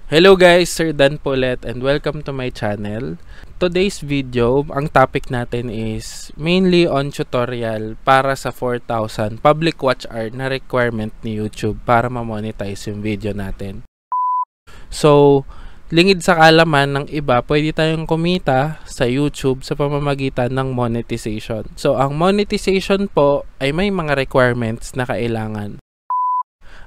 Hello guys, Sir Dan Polet and welcome to my channel. Today's video, ang topic natin is mainly on tutorial para sa 4,000 public watch hour na requirement ni YouTube para ma-monetize yung video natin. So, lingid sa kaalaman ng iba, pwede tayong kumita sa YouTube sa pamamagitan ng monetization. So, ang monetization po ay may mga requirements na kailangan.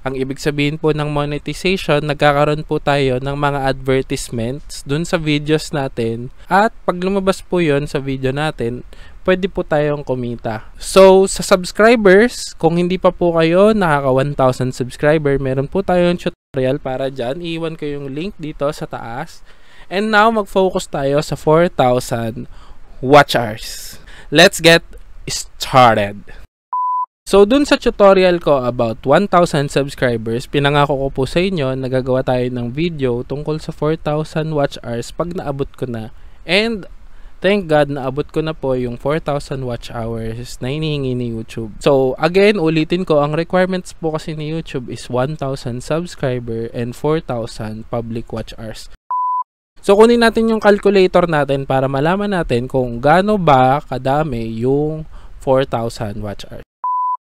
Ang ibig sabihin po ng monetization, nagkakaroon po tayo ng mga advertisements dun sa videos natin at pag lumabas po yon sa video natin, pwede po tayong kumita. So, sa subscribers, kung hindi pa po kayo nakaka 1,000 subscriber, meron po tayong tutorial para dyan. Iiwan ko yung link dito sa taas. And now, mag-focus tayo sa 4,000 watch hours. Let's get started! So, dun sa tutorial ko about 1,000 subscribers, pinangako ko po sa inyo, nagagawa tayo ng video tungkol sa 4,000 watch hours pag naabot ko na. And, thank God, naabot ko na po yung 4,000 watch hours na hinihingi ni YouTube. So, again, ulitin ko, ang requirements po kasi ni YouTube is 1,000 subscriber and 4,000 public watch hours. So, kunin natin yung calculator natin para malaman natin kung gaano ba kadami yung 4,000 watch hours.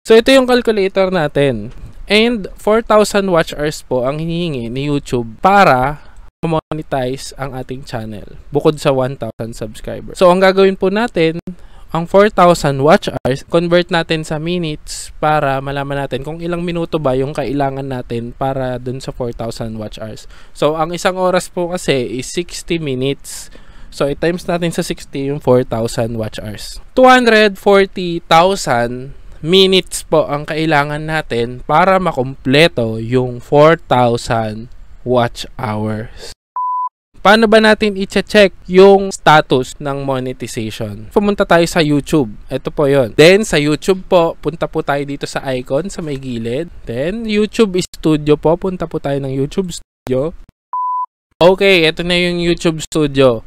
So, ito yung calculator natin. And 4,000 watch hours po ang hinihingi ni YouTube para monetize ang ating channel bukod sa 1,000 subscribers. So, ang gagawin po natin, ang 4,000 watch hours, convert natin sa minutes para malaman natin kung ilang minuto ba yung kailangan natin para dun sa 4,000 watch hours. So, ang isang oras po kasi is 60 minutes. So, i-times natin sa 60 yung 4,000 watch hours. 240,000 minutes po ang kailangan natin para makumpleto yung 4,000 watch hours. Paano ba natin i-check yung status ng monetization? Pumunta tayo sa YouTube. Ito po yon. Then, sa YouTube po, punta po tayo dito sa icon sa may gilid. Then, YouTube Studio po. Punta po tayo ng YouTube Studio. Okay, ito na yung YouTube Studio.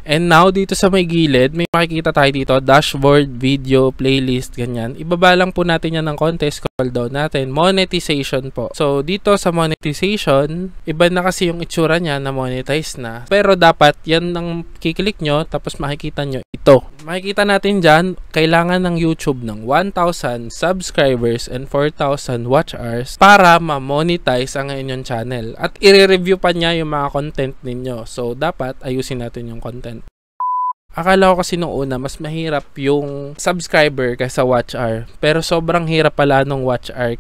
And now, dito sa may gilid, may makikita tayo dito, dashboard, video, playlist, ganyan. Ibaba lang po natin yan ng konti, scroll down natin, monetization po. So, dito sa monetization, iba na kasi yung itsura niya na monetize na. Pero dapat, yan ang kiklik nyo, tapos makikita nyo ito. Makikita natin dyan, kailangan ng YouTube ng 1,000 subscribers and 4,000 watch hours para ma-monetize ang inyong channel. At i-review pa niya yung mga content ninyo. So, dapat ayusin natin yung content. Akala ko kasi nung una, mas mahirap yung subscriber kaysa watch hour. Pero sobrang hirap pala nung watch hour.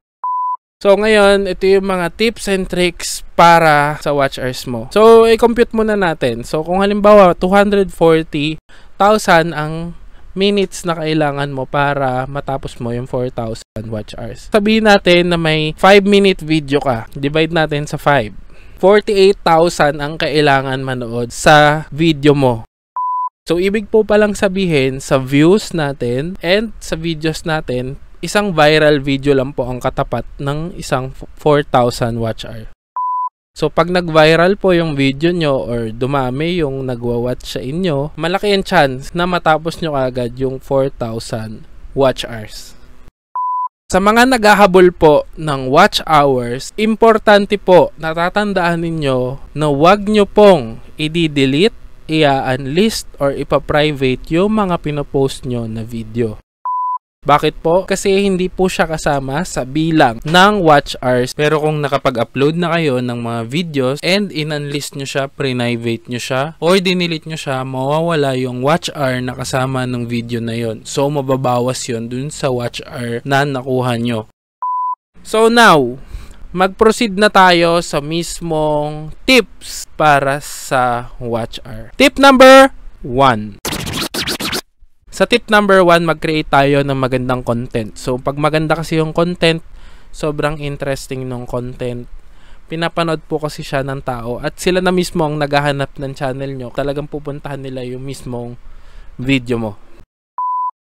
So ngayon, ito yung mga tips and tricks para sa watch hours mo. So, i-compute muna natin. So, kung halimbawa, 240,000 ang minutes na kailangan mo para matapos mo yung 4,000 watch hours. Sabihin natin na may 5-minute video ka. Divide natin sa 5. 48,000 ang kailangan manood sa video mo. So, ibig po palang sabihin sa views natin and sa videos natin, isang viral video lang po ang katapat ng isang 4,000 watch hour. So, pag nag-viral po yung video nyo or dumami yung nagwa-watch sa inyo, malaki ang chance na matapos nyo agad yung 4,000 watch hours. Sa mga naghahabol po ng watch hours, importante po natatandaan ninyo na huwag nyo pong i-delete, i-unlist or ipa-private yung mga pinopost nyo na video. Bakit po? Kasi hindi po siya kasama sa bilang ng watch hours. Pero kung nakapag-upload na kayo ng mga videos and in-unlist nyo siya, private nyo siya, or dinilit nyo siya, mawawala yung watch hour na kasama ng video na yon. So, mababawas yon dun sa watch hour na nakuha nyo. So, now, mag-proceed na tayo sa mismong tips para sa watch hour. Tip number 1. Sa tip number 1, mag-create tayo ng magandang content. So, pag maganda kasi yung content, sobrang interesting ng content. Pinapanood po kasi siya ng tao at sila na mismo ang naghahanap ng channel nyo. Talagang pupuntahan nila yung mismong video mo.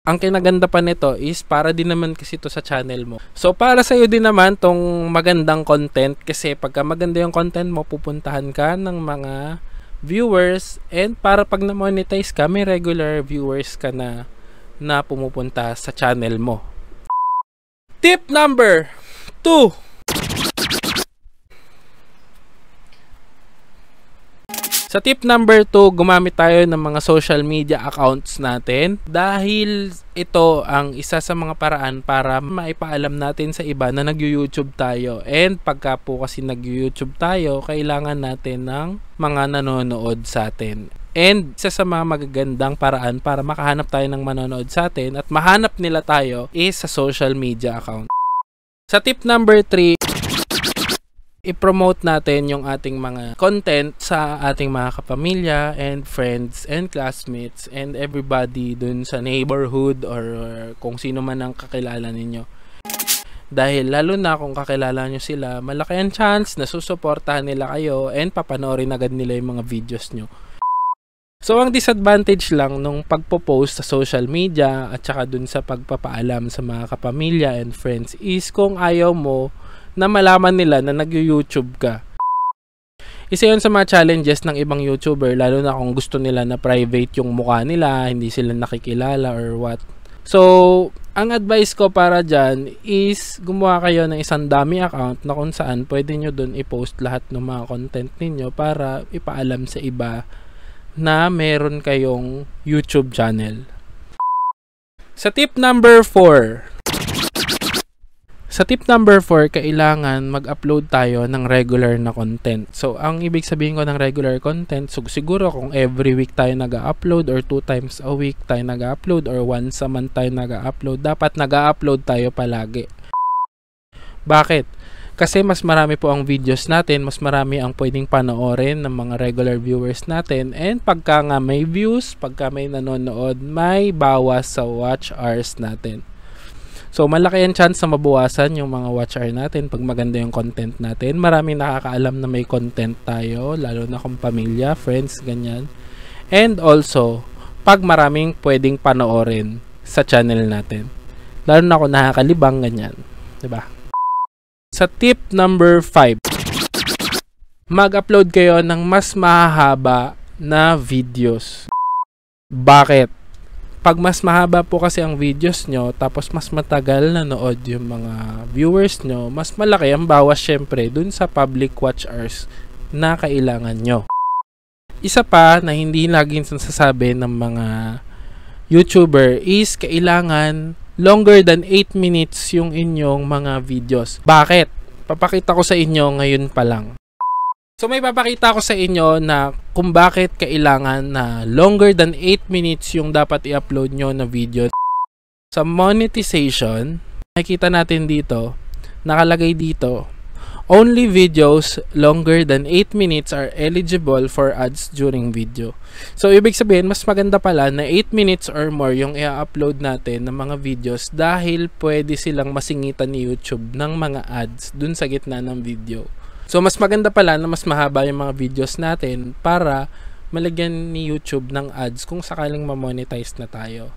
Ang kinaganda pa nito is para din naman kasi ito sa channel mo. So, para sa iyo din naman tong magandang content kasi pagka maganda yung content mo, pupuntahan ka ng mga viewers and para pag na-monetize ka, may regular viewers ka na pumupunta sa channel mo. Tip number 2. Sa tip number 2, gumamit tayo ng mga social media accounts natin dahil ito ang isa sa mga paraan para maipaalam natin sa iba na nag-YouTube tayo. And pagka po kasi nag-YouTube tayo, kailangan natin ng mga nanonood sa atin. And isa sa mga magagandang paraan para makahanap tayo ng manonood sa atin at mahanap nila tayo is sa social media account. Sa tip number 3, i-promote natin yung ating mga content sa ating mga kapamilya and friends and classmates and everybody dun sa neighborhood or kung sino man ang kakilala ninyo. Dahil lalo na kung kakilala nyo sila, malaki ang chance na susuportahan nila kayo and papanoorin agad nila yung mga videos nyo. So, ang disadvantage lang nung pagpo-post sa social media at saka dun sa pagpapaalam sa mga kapamilya and friends is kung ayaw mo na malaman nila na nag-YouTube ka. Isa yun sa mga challenges ng ibang YouTuber, lalo na kung gusto nila na private yung mukha nila, hindi sila nakikilala or what. So, ang advice ko para dyan is gumawa kayo ng isang dummy account na kung saan pwede nyo dun i-post lahat ng mga content ninyo para ipaalam sa iba na meron kayong YouTube channel. Sa tip number 4, kailangan mag-upload tayo ng regular na content. So, ang ibig sabihin ko ng regular content, so siguro kung every week tayo nag-upload or 2 times a week tayo nag-upload or once a month tayo nag-upload, dapat nag-upload tayo palagi. Bakit? Kasi mas marami po ang videos natin, mas marami ang pwedeng panoorin ng mga regular viewers natin, and pagka nga may views, pagka may nanonood, may bawas sa watch hours natin. So, malaki ang chance na mabawasan yung mga watch hour natin pag maganda yung content natin. Maraming nakakaalam na may content tayo, lalo na kung pamilya, friends, ganyan. And also, pag maraming pwedeng panoorin sa channel natin. Lalo na kung nakakalibang, ganyan. Diba? Sa tip number 5, mag-upload kayo ng mas mahahaba na videos. Bakit? Pag mas mahaba po kasi ang videos nyo, tapos mas matagal na nood yung mga viewers nyo, mas malaki ang bawas syempre dun sa public watch hours na kailangan nyo. Isa pa na hindi laging nasasabi ng mga YouTuber is kailangan longer than 8 minutes yung inyong mga videos. Bakit? Papakita ko sa inyo ngayon pa lang. So may papakita ko sa inyo na kung bakit kailangan na longer than 8 minutes yung dapat i-upload nyo na video. Sa monetization, makikita natin dito, nakalagay dito, only videos longer than 8 minutes are eligible for ads during video. So ibig sabihin, mas maganda pala na 8 minutes or more yung i-upload natin ng mga videos dahil pwede silang masingitan ni YouTube ng mga ads dun sa gitna ng video. So, mas maganda pala na mas mahaba yung mga videos natin para malagyan ni YouTube ng ads kung sakaling ma-monetize na tayo.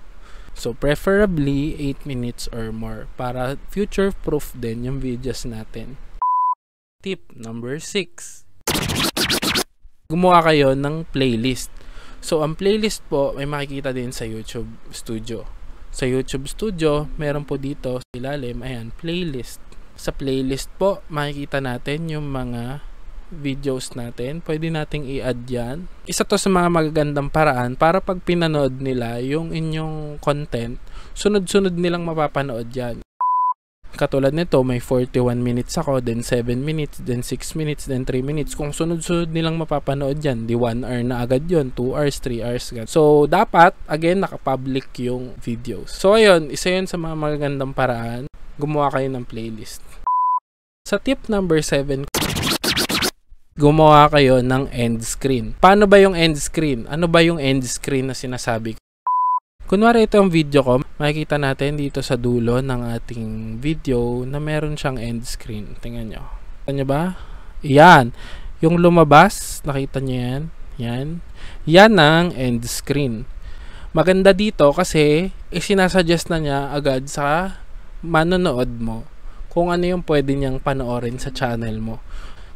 So, preferably 8 minutes or more para future-proof din yung videos natin. Tip number 6. Gumawa kayo ng playlist. So, ang playlist po ay makikita din sa YouTube Studio. Sa YouTube Studio, meron po dito sa ilalim, ayan, playlist. Sa playlist po, makikita natin yung mga videos natin. Pwede nating i-add yan. Isa to sa mga magagandang paraan para pag pinanood nila yung inyong content, sunod-sunod nilang mapapanood yan. Katulad nito, may 41 minutes ako, then 7 minutes, then 6 minutes, then 3 minutes. Kung sunod-sunod nilang mapapanood yan, di 1 hour na agad yun, 2 hours, 3 hours. So, dapat, again, nakapublic yung videos. So, ayun, isa yun sa mga magagandang paraan. Gumawa kayo ng playlist. Sa tip number 7, gumawa kayo ng end screen. Paano ba yung end screen? Ano ba yung end screen na sinasabi ko? Kunwari ito ang video ko, makikita natin dito sa dulo ng ating video na meron siyang end screen. Tingnan nyo. Tingnan nyo ba? Yan. Yung lumabas, nakita nyo yan? Yan. Yan ang end screen. Maganda dito kasi isinasuggest na niya agad sa manonood mo kung ano yung pwede niyang panoorin sa channel mo.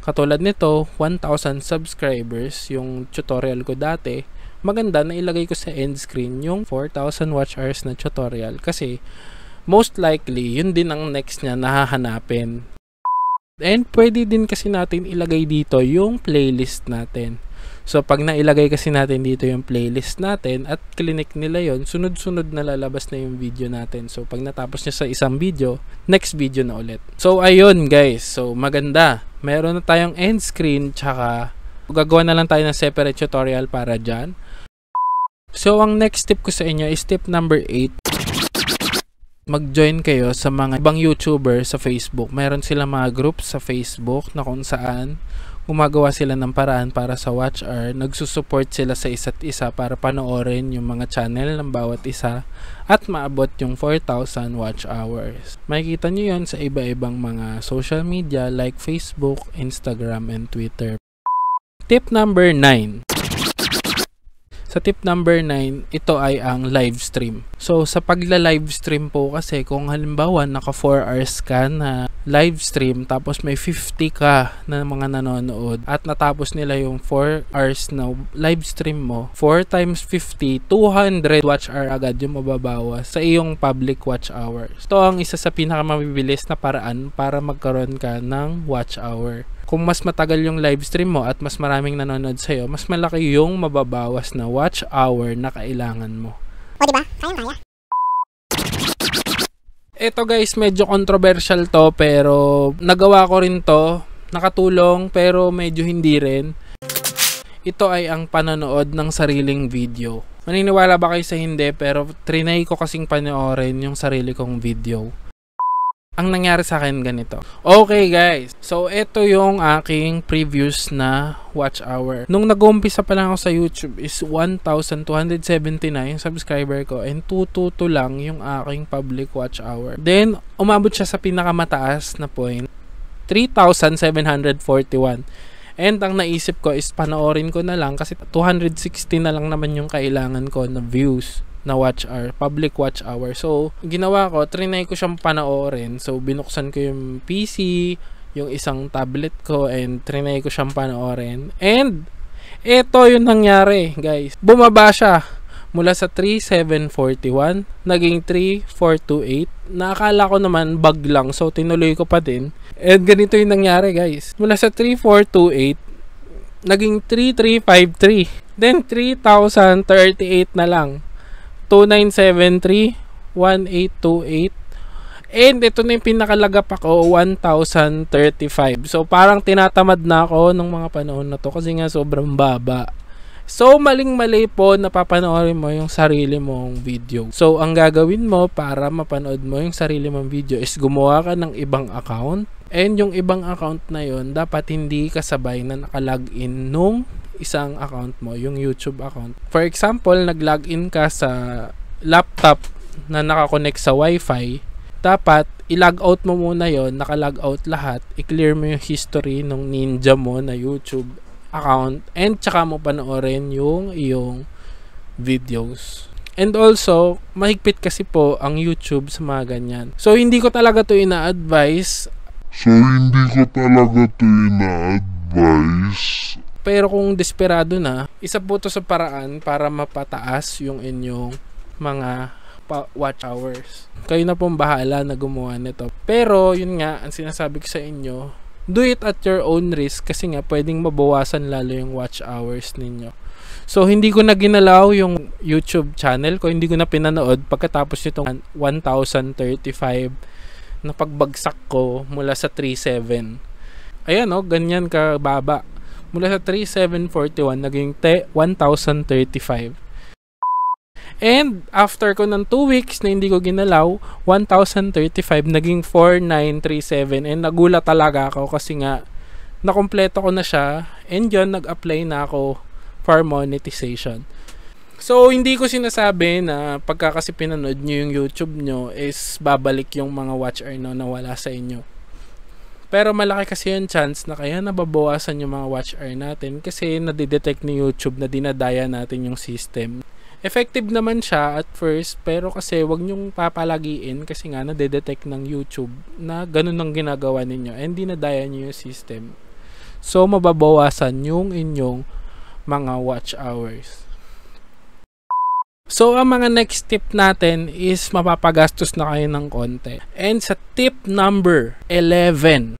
Katulad nito, 1,000 subscribers yung tutorial ko dati. Maganda na ilagay ko sa end screen yung 4,000 watch hours na tutorial kasi most likely yun din ang next niya nahahanapin. And pwede din kasi natin ilagay dito yung playlist natin. So, pag nailagay kasi natin dito yung playlist natin at clinic nila yon, sunod-sunod na lalabas na yung video natin. So, pag natapos nyo sa isang video, next video na ulit. So, ayun guys. So, maganda. Meron na tayong end screen, tsaka gagawa na lang tayo ng separate tutorial para dyan. So, ang next tip ko sa inyo is tip number 8. Mag-join kayo sa mga ibang YouTuber sa Facebook. Meron sila mga groups sa Facebook na kung saan gumagawa sila ng paraan para sa watch hour. Nagsusupport sila sa isa't isa para panoorin yung mga channel ng bawat isa at maabot yung 4,000 watch hours. Makikita nyo yun sa iba-ibang mga social media like Facebook, Instagram, and Twitter. Tip number 9. Sa tip number 9, ito ay ang live stream. So, sa pagla-live stream po kasi, kung halimbawa naka 4 hours ka na live stream tapos may 50 ka na mga nanonood at natapos nila yung 4 hours na live stream mo, 4 times 50, 200 watch hour agad yung mababawas sa iyong public watch hours. Ito ang isa sa pinakamabilis na paraan para magkaroon ka ng watch hour. Kung mas matagal yung live stream mo at mas maraming nanonood sa'yo, mas malaki yung mababawas na watch hour na kailangan mo. O diba? Kaya-kaya. Ito guys, medyo controversial to pero nagawa ko rin to. Nakatulong pero medyo hindi rin. Ito ay ang panonood ng sariling video. Maniniwala ba kayo sa hindi? Pero trinay ko kasing panoorin yung sarili kong video. Ang nangyari sa akin ganito. Okay guys, so ito yung aking previous na watch hour. Nung nag-umpisa pa lang ako sa YouTube is 1,279 subscriber ko and 222 lang yung aking public watch hour. Then, umabot siya sa pinakamataas na point, 3,741. And ang naisip ko is panoorin ko na lang kasi 260 na lang naman yung kailangan ko na views na watch hour, public watch hour. So, ginawa ko, trinay ko siyang panoorin. So, binuksan ko yung PC, yung isang tablet ko, and trinay ko siyang panoorin. And, ito yung nangyari, guys. Bumaba siya mula sa 3,741, naging 3,428. Nakakala ko naman bug lang, so tinuloy ko pa din. And ganito yung nangyari, guys. Mula sa 3,428, naging 3,353. Then, 3,038 na lang. 2973, 1828. And ito na yung pinakalagap ako, 1035. So parang tinatamad na ako ng mga panahon na to kasi nga sobrang baba. So maling-mali po na papanoorin mo yung sarili mong video. So ang gagawin mo para mapanood mo yung sarili mong video is gumawa ka ng ibang account. And yung ibang account na yon dapat hindi kasabay na nakalagin nung isang account mo, yung YouTube account. For example, nag-login ka sa laptop na nakakonect sa Wi-Fi, dapat i-log out mo muna yon, naka-log out lahat, i-clear mo yung history ng ninja mo na YouTube account, and tsaka mo panoorin yung iyong videos. And also, mahigpit kasi po ang YouTube sa mga ganyan. So, hindi ko talaga to ina-advise. Pero kung desperado na, isa po to sa paraan para mapataas yung inyong mga watch hours. Kayo na pong bahala na gumawa nito. Pero, yun nga, ang sinasabi ko sa inyo, do it at your own risk kasi nga pwedeng mabawasan lalo yung watch hours ninyo. So, hindi ko na ginalaw yung YouTube channel ko, hindi ko na pinanood pagkatapos nitong 1,035 na pagbagsak ko mula sa 3,700. Ayan o, ganyan ka baba. Mula sa 3,741 naging 1,035. And after ko ng 2 weeks na hindi ko ginalaw, 1,035 naging 4,937. And nagulat talaga ako kasi nga nakompleto ko na siya. And yun, nag-apply na ako for monetization. So, hindi ko sinasabi na pagka kasi pinanood nyo yung YouTube nyo is babalik yung mga watch hour na nawala sa inyo. Pero malaki kasi yung chance na kaya nababawasan yung mga watch hour natin kasi nadidetect ni YouTube na dinadaya natin yung system. Effective naman siya at first, pero kasi wag nyong papalagiin kasi nga nadidetect ng YouTube na ganun ang ginagawa ninyo and dinadaya nyo yung system. So, mababawasan yung inyong mga watch hours. So, ang mga next tip natin is mapapagastos na kayo ng konti. And sa tip number 11,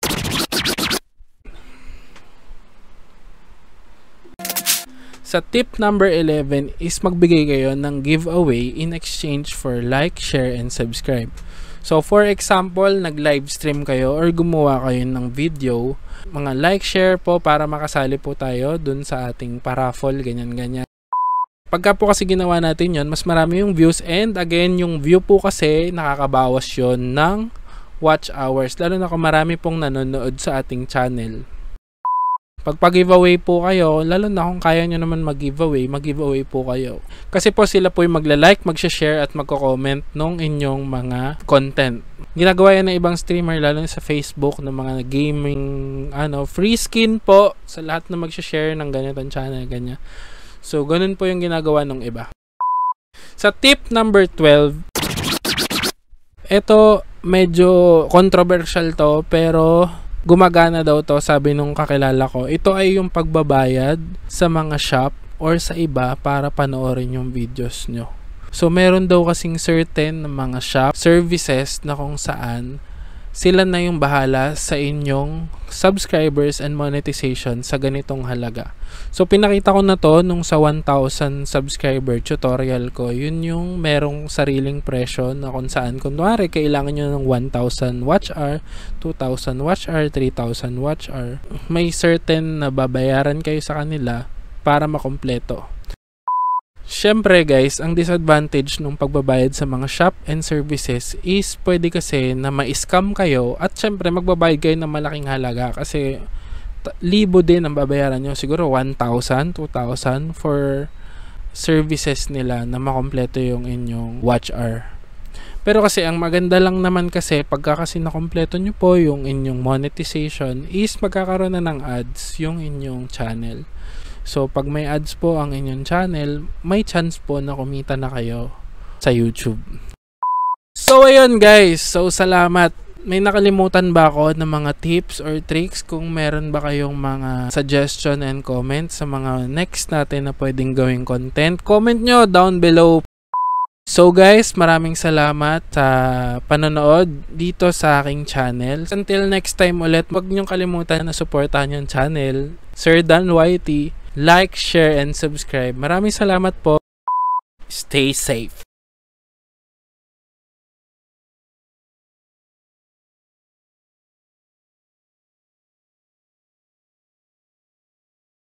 Sa tip number 11 is magbigay kayo ng giveaway in exchange for like, share, and subscribe. So for example, nag-live stream kayo or gumawa kayo ng video, mga like, share po para makasali po tayo dun sa ating paraffle, ganyan-ganyan. Pagka po kasi ginawa natin yon, mas marami yung views, and again, yung view po kasi nakakabawas yon ng watch hours, lalo na kung marami pong nanonood sa ating channel. Pag pag-giveaway po kayo, lalo na kung kaya nyo naman mag-giveaway po kayo. Kasi po sila po yung magla-like, mag-share at magko-comment nung inyong mga content. Ginagawa yan ng ibang streamer, lalo na sa Facebook, ng mga gaming, free skin po sa lahat na mag-share ng ganitong channel, ganyan. So, ganun po yung ginagawa ng iba. Sa tip number 12, ito medyo controversial to, pero gumagana daw to, sabi nung kakilala ko. Ito ay yung pagbabayad sa mga shop or sa iba para panoorin yung videos nyo. So meron daw kasing certain mga shop services na kung saan sila na yung bahala sa inyong subscribers and monetization sa ganitong halaga. So pinakita ko na to nung sa 1,000 subscriber tutorial ko. Yun yung merong sariling presyo na kung saan kunwari kailangan nyo ng 1,000 watch hour, 2,000 watch hour, 3,000 watch hour. May certain na babayaran kayo sa kanila para makompleto. Syempre guys, ang disadvantage ng pagbabayad sa mga shop and services is pwede kasi na ma-scam kayo at syempre magbabayad kayo ng malaking halaga kasi libo din ang babayaran nyo. Siguro 1,000, 2,000 for services nila na makompleto yung inyong watch hour. Pero kasi ang maganda lang naman kasi pagka kasi nakompleto nyo po yung inyong monetization is magkakaroon na ng ads yung inyong channel. So, pag may ads po ang inyong channel, may chance po na kumita na kayo sa YouTube. So, ayun guys. So, salamat. May nakalimutan ba ako ng mga tips or tricks? Kung meron ba kayong mga suggestion and comments sa mga next natin na pwedeng gawing content, comment nyo down below. So guys, maraming salamat sa panonood dito sa aking channel. Until next time ulit, huwag niyong kalimutan na supportahan yung channel, Sir Dan YT. Like, share, and subscribe. Maraming salamat po. Stay safe.